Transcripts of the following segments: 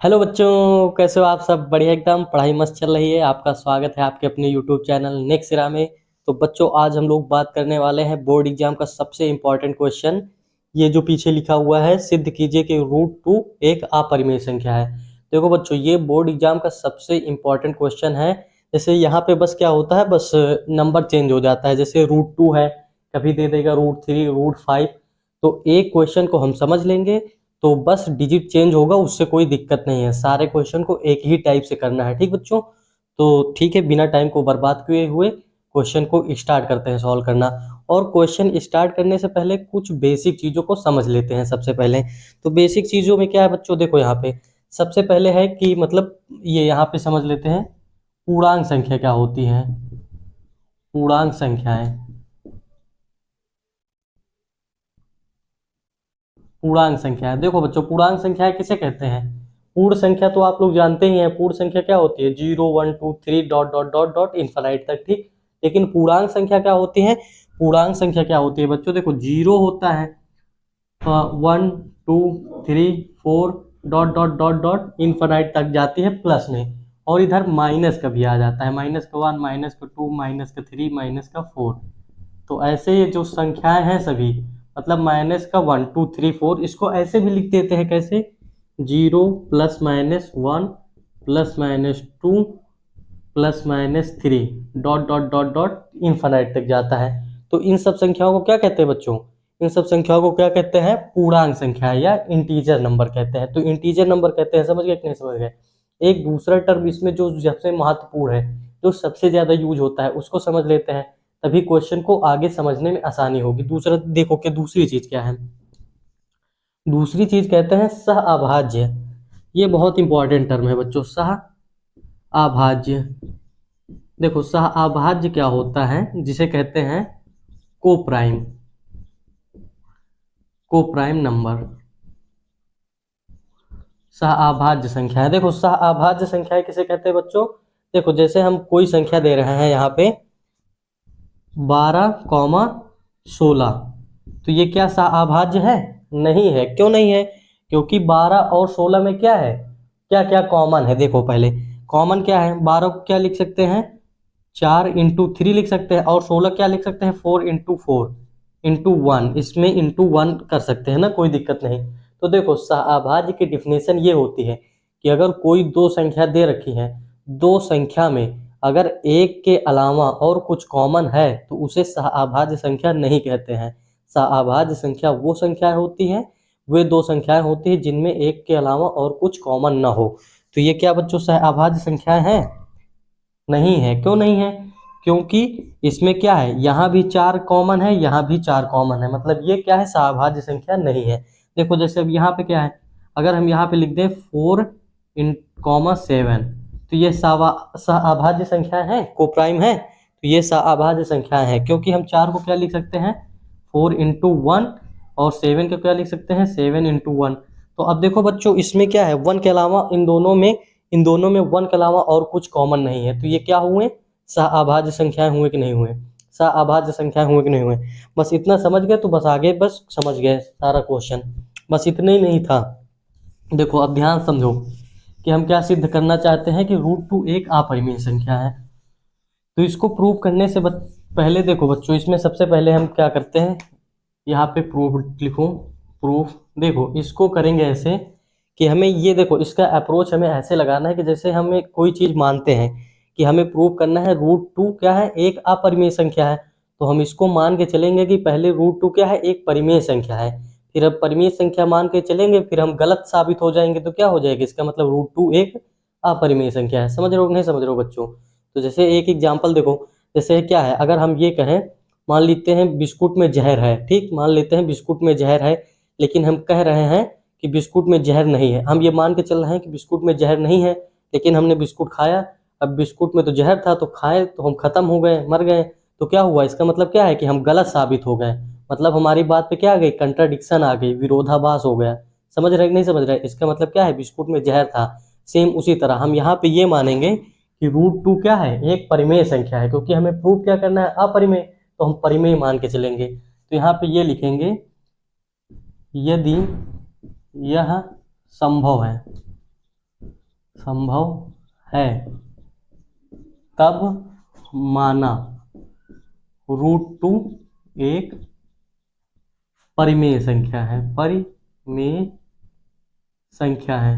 Hello बच्चों, कैसे हो आप सब? बढ़िया, एकदम पढ़ाई मस्त चल रही है। आपका स्वागत है आपके अपने यूट्यूब चैनल नेक्स्ट इरा में। तो बच्चों, आज हम लोग बात करने वाले हैं बोर्ड एग्जाम का सबसे इम्पोर्टेंट क्वेश्चन। ये जो पीछे लिखा हुआ है, सिद्ध कीजिए कि रूट टू एक अपरिमेय संख्या है। देखो बच्चों, ये बोर्ड एग्जाम का सबसे इम्पोर्टेंट क्वेश्चन है। जैसे यहाँ पे बस क्या होता है, बस नंबर चेंज हो जाता है। जैसे रूट टू है, कभी दे देगा रूट थ्री, रूट फाइव। तो एक क्वेश्चन को हम समझ लेंगे, तो बस डिजिट चेंज होगा, उससे कोई दिक्कत नहीं है। सारे क्वेश्चन को एक ही टाइप से करना है, ठीक बच्चों? तो ठीक है, बिना टाइम को बर्बाद किए हुए क्वेश्चन को स्टार्ट करते हैं सॉल्व करना। और क्वेश्चन स्टार्ट करने से पहले कुछ बेसिक चीज़ों को समझ लेते हैं सबसे पहले। तो बेसिक चीज़ों में क्या है बच्चों, देखो यहाँ पे सबसे पहले है कि मतलब ये यहाँ पे समझ लेते हैं पूर्णांक संख्या क्या होती है। पूर्णांक संख्याएं, पूर्णांक संख्या है। देखो बच्चों, पूर्णांक संख्याएं किसे कहते हैं? पूर्ण संख्या तो आप लोग जानते ही हैं। पूर्ण संख्या क्या होती है? Zero, one, two, three, dot dot dot dot infinite तक, ठीक। लेकिन पूर्णांक संख्या क्या होती है? पूर्णांक संख्या क्या होती है बच्चों? देखो, जीरो होता है one, two, three, four, dot dot dot dot infinite तक जाती है प्लस में। और इधर माइनस का भी आ जाता है, माइनस का वन, माइनस का टू, माइनस का थ्री, माइनस का फोर। तो ऐसे ये जो संख्याएं हैं सभी, मतलब माइनस का वन, टू, थ्री, फोर, इसको ऐसे भी लिख देते हैं। कैसे? Zero plus minus one plus minus two plus minus three, dot dot dot dot infinite तक जाता है। तो इन सब संख्याओं को क्या कहते हैं बच्चों? इन सब संख्याओं को क्या कहते हैं? पूर्णांक संख्या या इंटीजर नंबर कहते हैं। तो इंटीजर नंबर कहते हैं, समझ गए कि नहीं समझ गए? एक दूसरा टर्म इसमें जो सबसे महत्वपूर्ण है, जो सबसे ज्यादा यूज होता है, उसको समझ लेते हैं, तभी क्वेश्चन को आगे समझने में आसानी होगी। दूसरा देखो कि दूसरी चीज क्या है। दूसरी चीज कहते हैं सह अभाज्य। ये बहुत इंपॉर्टेंट टर्म है बच्चों, सह अभाज्य। देखो, सह अभाज्य क्या होता है, जिसे कहते हैं को प्राइम, को प्राइम नंबर। सह अभाज्य संख्या है। देखो, सह अभाज्य संख्या किसे कहते हैं बच्चों? देखो, जैसे हम कोई संख्या दे रहे हैं यहाँ पे 12, 16, तो ये क्या अभाज्य है? नहीं है। क्यों नहीं है? क्योंकि 12 और 16 में क्या है, क्या क्या कॉमन है? देखो पहले, कॉमन क्या है? 12 को क्या लिख सकते हैं? 4 इंटू 3 लिख सकते हैं। और 16 क्या लिख सकते हैं? 4 इंटू 4 इंटू 1। इसमें इंटू 1 कर सकते हैं ना, कोई दिक्कत नहीं। तो देखो, सहअभाज्य की डिफिनेशन ये होती है कि अगर कोई दो संख्या दे रखी है, दो संख्या में अगर एक के अलावा और कुछ कॉमन है, तो उसे सहअभाज्य संख्या नहीं कहते हैं। सहअभाज्य संख्या वो संख्या होती है, वे दो संख्याएं होती है जिनमें एक के अलावा और कुछ कॉमन ना हो। तो ये क्या बच्चों, सहअभाज्य संख्याएं हैं? नहीं है। क्यों नहीं है? क्योंकि इसमें क्या है, यहाँ भी चार कॉमन है, यहाँ भी चार कॉमन है, मतलब ये क्या है, सहअभाज्य संख्या नहीं है। देखो, जैसे अब यहाँ पे क्या है, अगर हम यहाँ पे लिख दें 4 इन कॉमा 7, तो ये सहअभाज्य संख्या है, को प्राइम है। तो ये सहअभाज्य संख्या है, क्योंकि हम चार को क्या लिख सकते हैं? 4 इंटू 1। और 7 को क्या लिख सकते हैं? 7 इंटू 1। तो अब देखो बच्चों, इसमें क्या है, वन के अलावा इन दोनों में वन के अलावा और कुछ कॉमन नहीं है। तो ये क्या हुए? सहअभाज्य संख्याएं हुए कि नहीं हुए? सहअभाज्य संख्याएं हुए कि नहीं हुए? बस इतना समझ गए तो बस आगे बस समझ गए सारा क्वेश्चन। बस इतना ही नहीं था। देखो, अब ध्यान समझो कि हम क्या सिद्ध करना चाहते हैं, कि रूट टू एक अपरिमेय संख्या है। तो इसको प्रूव करने से पहले देखो बच्चों, इसमें सबसे पहले हम क्या करते हैं, यहाँ पे प्रूफ लिखो। प्रूफ, देखो इसको करेंगे ऐसे कि हमें ये देखो, इसका अप्रोच हमें ऐसे लगाना है कि जैसे हमें कोई चीज़ मानते हैं कि हमें प्रूव करना है रूट टू क्या है, एक अपरिमेय संख्या है। तो हम इसको मान के चलेंगे कि पहले रूट टू क्या है, एक परिमेय संख्या है। फिर अब परिमेय संख्या मान के चलेंगे, फिर हम गलत साबित हो जाएंगे, तो क्या हो जाएगा, इसका मतलब रूट टू एक अपरिमेय संख्या है। समझ रहे हो कि नहीं समझ रहे हो बच्चों? तो जैसे एक एग्जाम्पल देखो, जैसे क्या है, अगर हम ये कहें, मान लेते हैं बिस्कुट में जहर है, ठीक, मान लेते हैं बिस्कुट में जहर है, लेकिन हम कह रहे हैं कि बिस्कुट में जहर नहीं है। हम ये मान के चल रहे हैं कि बिस्कुट में जहर नहीं है, लेकिन हमने बिस्कुट खाया। अब बिस्कुट में तो जहर था, तो खाए तो हम खत्म हो गए, मर गए। तो क्या हुआ, इसका मतलब क्या है कि हम गलत साबित हो गए। मतलब हमारी बात पे क्या आ गई, कंट्राडिक्शन आ गई, विरोधाभास हो गया। समझ रहे कि नहीं समझ रहे? इसका मतलब क्या है, बिस्कुट में जहर था। सेम उसी तरह हम यहाँ पे ये मानेंगे कि रूट टू क्या है, एक परिमेय संख्या है, क्योंकि हमें प्रूव क्या करना है, अपरिमेय। तो हम परिमेय मान के चलेंगे। तो यहाँ पे ये लिखेंगे, यदि यह संभव है। संभव है तब माना √2 एक परिमेय संख्या है, परिमेय संख्या है।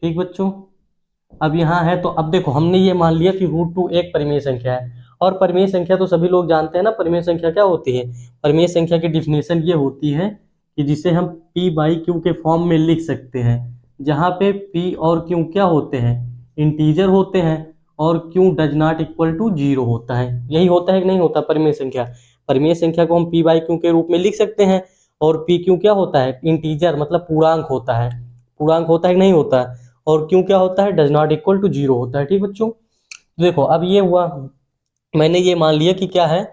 ठीक बच्चों, अब यहाँ है तो अब देखो हमने ये मान लिया कि √2 एक परिमेय संख्या है, और परिमेय संख्या तो सभी लोग जानते हैं ना, परिमेय संख्या क्या होती है। परिमेय संख्या की डिफिनेशन ये होती है कि जिसे हम p/q के फॉर्म में लिख सकते हैं, जहाँ पे p और q क्या होते हैं, इंटीजर होते हैं, और q does not equal to 0 होता है। यही होता है कि नहीं होता परिमेय संख्या। परिमेय संख्या को हम p/q के रूप में लिख सकते हैं, और pq क्या होता है, इंटीजर मतलब पूर्णांक होता है। पूर्णांक होता है कि नहीं होता, और क्यों क्या होता है, डज नॉट इक्वल टू 0 होता है। ठीक बच्चों, देखो अब ये हुआ, मैंने ये मान लिया कि क्या है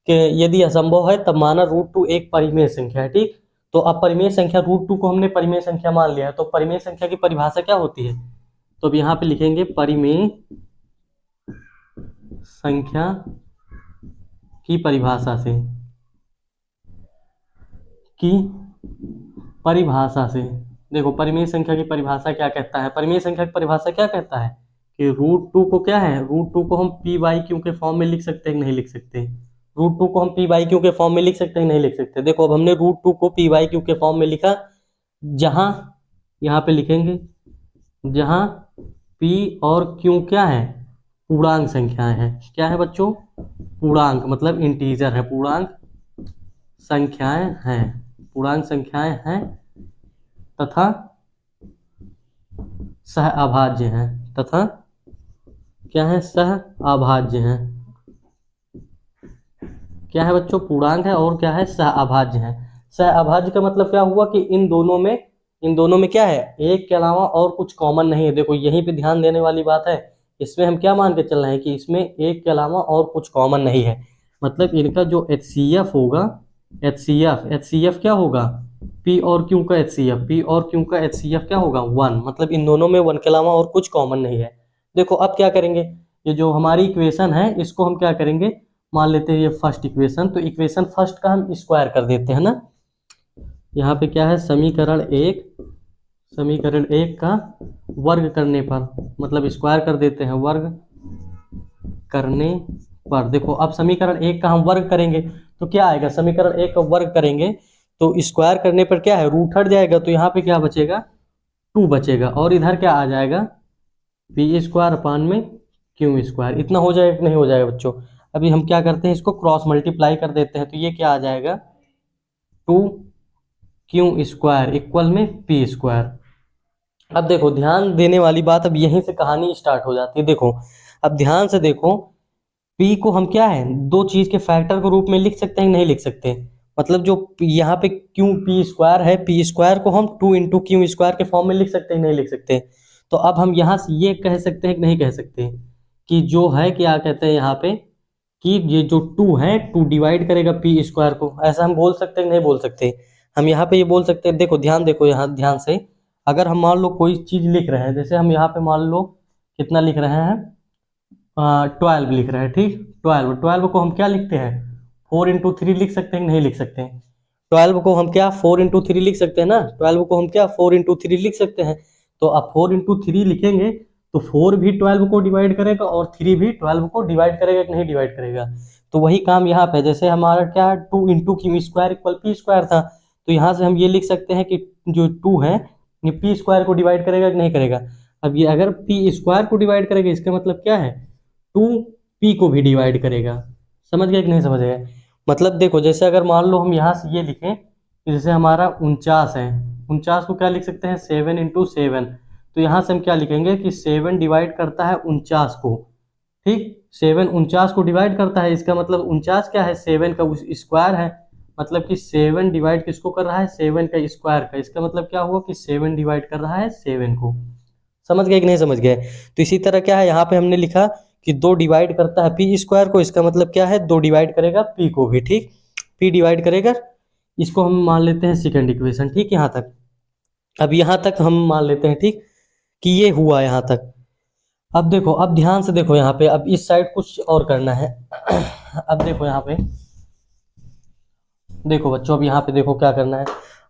कि यदि असंभव है तब माना √2 एक परिमेय संख्या है। ठीक, तो अब परिमेय संख्या √2 को हमने परिमेय संख्या मान लिया है, तो परिमेय संख्या की परिभाषा क्या होती है, तो अब यहाँ पे लिखेंगे परिमेय संख्या की परिभाषा से, की परिभाषा से देखो परिमेय संख्या की परिभाषा क्या कहता है, परिमेय संख्या की परिभाषा क्या कहता है कि √2 को क्या है, √2 को हम p/q के फॉर्म में लिख सकते हैं कि नहीं लिख सकते। √2 को हम p/q के फॉर्म में लिख सकते हैं कि नहीं लिख सकते। देखो अब हमने √2 को p/q के फॉर्म में लिखा, जहां यहाँ पे लिखेंगे जहां p और q क्या है, पूर्णांक संख्याएं हैं। क्या है बच्चों, पूर्णांक मतलब इंटीजर है, पूर्णांक संख्याएं हैं, पूर्णांक संख्याएं हैं तथा सह अभाज्य हैं, तथा क्या है, सह अभाज्य हैं। क्या है बच्चों, पूर्णांक है और क्या है, सह अभाज्य है। सह अभाज्य का मतलब क्या हुआ कि इन दोनों में क्या है, एक के अलावा और कुछ कॉमन नहीं है। देखो यहीं पे ध्यान देने वाली बात है, इसमें हम क्या मान के चल रहे हैं कि इसमें एक के अलावा और कुछ कॉमन नहीं है। मतलब इनका जो HCF होगा, HCF क्या होगा, P और Q का HCF, P और Q का HCF क्या होगा, 1। मतलब इन दोनों में 1 के अलावा और कुछ कॉमन नहीं है। देखो अब क्या करेंगे, ये जो हमारी इक्वेशन है इसको हम क्या करेंगे, मान लेते हैं ये फर्स्ट इक्वेशन, तो इक्वेशन फर्स्ट का हम स्क्वायर कर देते हैं ना। यहाँ पे क्या है, समीकरण एक का वर्ग करने पर, मतलब स्क्वायर कर देते हैं, वर्ग करने पर। देखो अब समीकरण एक का हम वर्ग करेंगे तो क्या आएगा, समीकरण एक का वर्ग करेंगे तो स्क्वायर करने पर क्या है, रूट हट जाएगा, तो यहाँ पे क्या बचेगा, 2 बचेगा, और इधर क्या आ जाएगा, p²/q²। इतना हो जाएगा कि नहीं हो जाएगा बच्चों। अभी हम क्या करते हैं, इसको क्रॉस मल्टीप्लाई कर देते हैं, तो ये क्या आ जाएगा, 2q² इक्वल में p²। अब देखो ध्यान देने वाली बात, अब यहीं से कहानी स्टार्ट हो जाती है। देखो अब ध्यान से देखो, p को हम क्या है, दो चीज के फैक्टर के रूप में लिख सकते हैं, नहीं लिख सकते। मतलब जो यहाँ पे p² है, p² को हम 2 × q² के फॉर्म में लिख सकते हैं, नहीं लिख सकते। तो अब हम यहाँ से ये कह सकते हैं कि नहीं कह सकते, कि जो है क्या कहते हैं यहाँ पे, कि ये जो 2 है 2 डिवाइड करेगा p² को, ऐसा हम बोल सकते हैं कि नहीं बोल सकते। हम यहाँ पे ये बोल सकते हैं। देखो ध्यान देखो, यहाँ ध्यान से, अगर हम मान लो कोई चीज लिख रहे हैं, जैसे हम यहाँ पे मान लो कितना लिख रहे हैं, 12 लिख रहे हैं। ठीक, 12 को हम क्या लिखते हैं, 4 × 3 लिख सकते हैं, नहीं लिख सकते हैं। 12 को हम क्या 4 × 3 लिख सकते हैं ना, 12 को हम क्या 4 × 3 लिख सकते हैं। तो अब 4 × 3 लिखेंगे तो 4 भी 12 को डिवाइड करेगा और 3 भी 12 को डिवाइड करेगा कि नहीं डिवाइड करेगा। तो वही काम यहाँ पे, जैसे हमारा क्या 2 × q² इक्वल p² था, तो यहाँ से हम ये लिख सकते हैं कि जो 2 है ये p² को डिवाइड करेगा कि नहीं करेगा। अब ये अगर p² को डिवाइड करेगा, इसका मतलब क्या है, 2p को भी डिवाइड करेगा। समझ गए कि नहीं समझ गए। मतलब देखो जैसे अगर मान लो हम यहाँ से ये लिखें, जैसे हमारा 49 है, 49 को क्या लिख सकते हैं, 7 × 7। तो यहाँ से हम क्या लिखेंगे कि 7 डिवाइड करता है 49 को। ठीक, 7 49 को डिवाइड करता है, इसका मतलब 49 क्या है, 7 का स्क्वायर है। मतलब कि 7 डिवाइड किसको कर रहा है, 7 का स्क्वायर का। इसका मतलब क्या हुआ कि 7 डिवाइड कर रहा है 7 को। समझ गए कि नहीं समझ गए। तो इसी तरह क्या है, यहाँ पे हमने लिखा कि 2 डिवाइड करता है p² को, इसका मतलब क्या है, 2 डिवाइड करेगा p को भी। ठीक, p डिवाइड करेगा, इसको हम मान लेते हैं सेकंड इक्वेशन। ठीक, यहाँ तक, अब यहाँ तक हम मान लेते हैं, ठीक, कि ये हुआ यहाँ तक। अब देखो, अब ध्यान से देखो यहाँ पे, अब इस साइड कुछ और करना है। अब देखो यहाँ पे, देखो बच्चों, अब यहाँ पे देखो क्या करना है।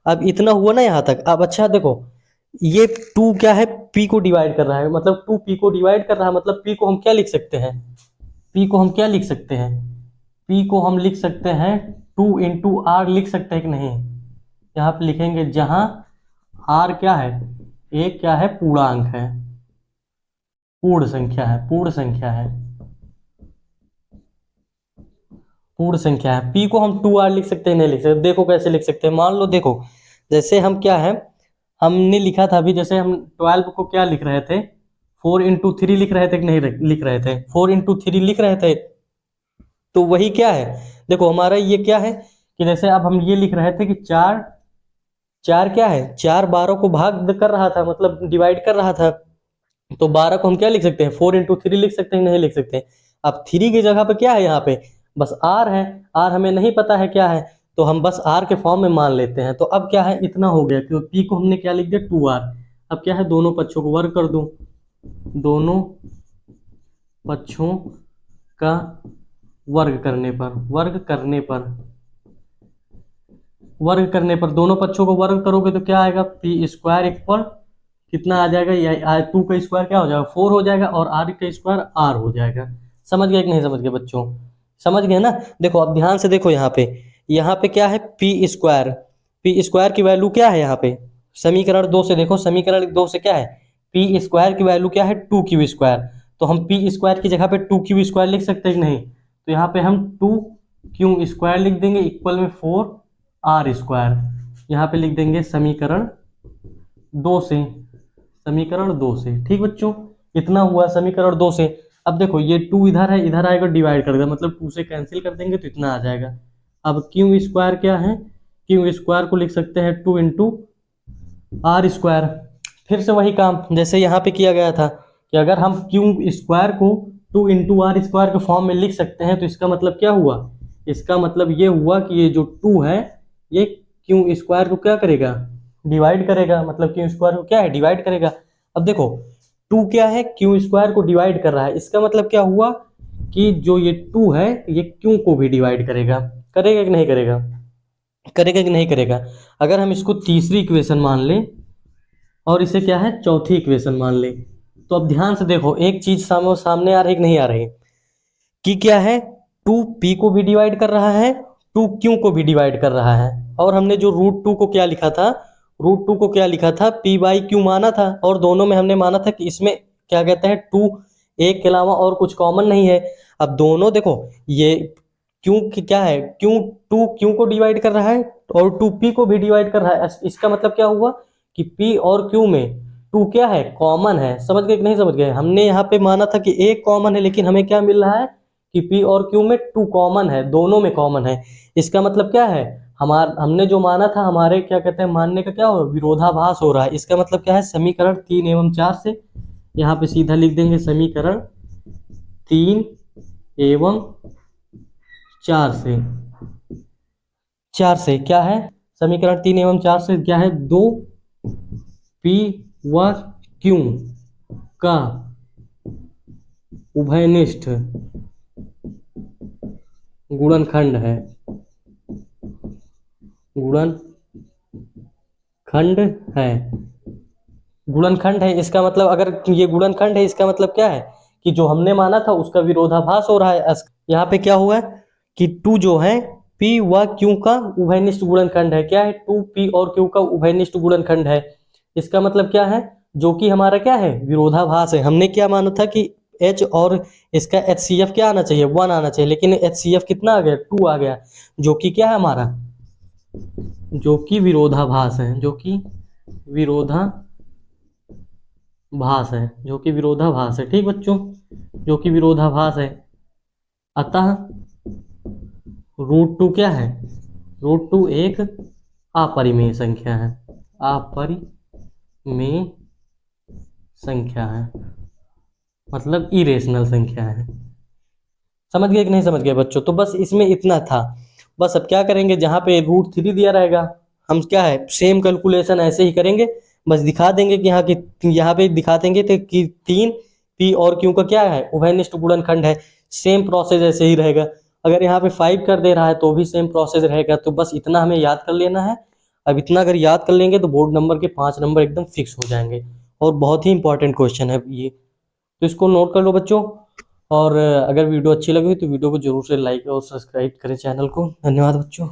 अब इतना हुआ ना यहाँ तक। अब अच्छा देखो, ये 2 क्या है, पी को डिवाइड कर रहा है, मतलब 2 पी को डिवाइड कर रहा है, मतलब पी को हम क्या लिख सकते हैं, पी को हम क्या लिख सकते हैं, पी को हम लिख सकते हैं 2 इंटू आर लिख सकते हैं कि नहीं। यहाँ पे लिखेंगे जहां आर क्या है, एक क्या है पूर्णांक है, पूर्ण संख्या है, पूर्ण संख्या है, पूर्ण संख्या है। पी को हम 2r लिख सकते हैं, नहीं लिख सकते। देखो कैसे लिख सकते हैं, मान लो देखो जैसे हम क्या है, हमने लिखा था अभी, जैसे हम 12 को क्या लिख रहे थे, 4 इंटू 3 लिख रहे थे कि नहीं लिख रहे थे, 4 इंटू 3 लिख रहे थे। तो वही क्या है, देखो हमारा ये क्या है कि जैसे अब हम ये लिख रहे थे कि चार, चार क्या है, 4 12 को भाग कर रहा था, मतलब डिवाइड कर रहा था। तो 12 को हम क्या लिख सकते हैं, 4 इंटू 3 लिख सकते हैं, नहीं लिख सकते। अब 3 की जगह पे क्या है, यहाँ पे बस आर है, आर हमें नहीं पता है क्या है, तो हम बस आर के फॉर्म में मान लेते हैं। तो अब क्या है, इतना हो गया, क्योंकि पी को हमने क्या लिख दिया 2r। अब क्या है, दोनों पक्षों को वर्ग कर दूं, दोनों पक्षों का वर्ग करने पर, वर्ग करने पर दोनों पक्षों को वर्ग करोगे तो क्या आएगा, पी स्क्वायर इक्वल कितना आ जाएगा, या 2 का स्क्वायर क्या हो जाएगा 4 हो जाएगा, और आर का स्क्वायर आर हो जाएगा। समझ गए कि नहीं समझ गए बच्चों, समझ गए ना। देखो अब ध्यान से देखो, यहाँ पे क्या है पी स्क्वायर, पी स्क्वायर की वैल्यू क्या है, यहाँ पे समीकरण 2 से देखो, समीकरण 2 से क्या है, पी स्क्वायर की वैल्यू क्या है 2q स्क्वायर। तो हम पी स्क्वायर की जगह पे 2q स्क्वायर लिख सकते हैं कि नहीं। तो यहाँ पे हम 2q स्क्वायर लिख देंगे इक्वल में 4r स्क्वायर, यहाँ पे लिख देंगे समीकरण 2 से, समीकरण 2 से। ठीक बच्चों, इतना हुआ समीकरण 2 से। अब देखो ये 2 इधर है, इधर आएगा डिवाइड कर देगा, मतलब 2 से कैंसिल कर देंगे तो इतना आ जाएगा। अब क्यू स्क्वायर क्या है, क्यू स्क्वायर को लिख सकते हैं 2 इंटू आर स्क्वायर। फिर से वही काम जैसे यहाँ पे किया गया था कि अगर हम क्यू स्क्वायर को 2 इंटू आर स्क्वायर के फॉर्म में लिख सकते हैं, तो इसका मतलब क्या हुआ, इसका मतलब ये हुआ कि ये जो 2 है ये क्यू स्क्वायर को क्या करेगा, डिवाइड करेगा, मतलब क्यू स्क्वायर को क्या है, डिवाइड करेगा। अब देखो 2 क्या है, क्यू स्क्वायर को डिवाइड कर रहा है, इसका मतलब क्या हुआ कि जो ये 2 है ये क्यू को भी डिवाइड करेगा, करेगा कि नहीं करेगा, करेगा कि नहीं करेगा। अगर हम इसको तीसरी इक्वेशन मान लें और इसे क्या है चौथी इक्वेशन मान लें, तो अब ध्यान से देखो एक चीज सामने आ रही कि नहीं आ रही, कि क्या है 2 पी को भी डिवाइड कर रहा है, 2 क्यू को भी डिवाइड कर रहा है। और हमने जो √2 को क्या लिखा था, √2 को क्या लिखा था, पी बाई क्यू माना था, और दोनों में हमने माना था कि इसमें क्या कहते हैं 2 एक के अलावा और कुछ कॉमन नहीं है। अब दोनों देखो ये क्यू की क्या है, क्यू 2 क्यू को डिवाइड कर रहा है और 2 पी को भी डिवाइड कर रहा है। इसका मतलब क्या हुआ कि पी और क्यू में 2 क्या है, कॉमन है। समझ गए कि नहीं समझ गए, हमने यहाँ पे माना था कि एक कॉमन है, लेकिन हमें क्या मिल रहा है कि पी और क्यू में 2 कॉमन है, दोनों में कॉमन है। इसका मतलब क्या है, हमने जो माना था हमारे क्या कहते हैं मानने का क्या हो, विरोधाभास हो रहा है। इसका मतलब क्या है, समीकरण 3 एवं 4 से, यहाँ पे सीधा लिख देंगे समीकरण 3 एवं 4 से, 4 से क्या है, समीकरण 3 एवं 4 से क्या है, 2 पी व क्यू का उभयनिष्ठ गुणनखंड है, गुणनखंड है, गुणनखंड है। इसका मतलब अगर ये गुणनखंड है, इसका मतलब क्या है कि जो हमने माना था उसका विरोधाभास हो रहा है। यहाँ पे क्या हुआ कि 2 जो है पी व क्यू का उभयनिष्ठ गुणनखंड है, क्या है 2 पी और क्यू का उभयनिष्ठ गुणनखंड है। इसका मतलब क्या है, जो कि हमारा क्या है विरोधाभास है। हमने क्या माना था कि H और इसका HCF क्या आना चाहिए 1 आना चाहिए, लेकिन HCF कितना आ गया 2 आ गया, जो कि क्या है हमारा, जो कि विरोधाभास है, जो कि विरोधाभास है, जो कि विरोधाभास है। ठीक बच्चों, जो कि विरोधाभास है। अतः √2 क्या है, √2 एक अपरिमेय संख्या है, अपरिमेय संख्या है, मतलब इरेशनल संख्या है। समझ गए कि नहीं समझ गए बच्चों, तो बस इसमें इतना था। बस अब क्या करेंगे, जहाँ पे √3 दिया रहेगा हम क्या है सेम कैलकुलेशन ऐसे ही करेंगे, बस दिखा देंगे कि यहाँ पे दिखा देंगे तो कि 3 पी और क्यू का क्या है उभयनिष्ठ गुणनखंड है। सेम प्रोसेस ऐसे ही रहेगा। अगर यहाँ पे 5 कर दे रहा है तो भी सेम प्रोसेस रहेगा। तो बस इतना हमें याद कर लेना है। अब इतना अगर याद कर लेंगे तो बोर्ड नंबर के 5 नंबर एकदम फिक्स हो जाएंगे। और बहुत ही इंपॉर्टेंट क्वेश्चन है ये, तो इसको नोट कर लो बच्चों। और अगर वीडियो अच्छी लगी तो वीडियो को जरूर से लाइक और सब्सक्राइब करें चैनल को। धन्यवाद बच्चों।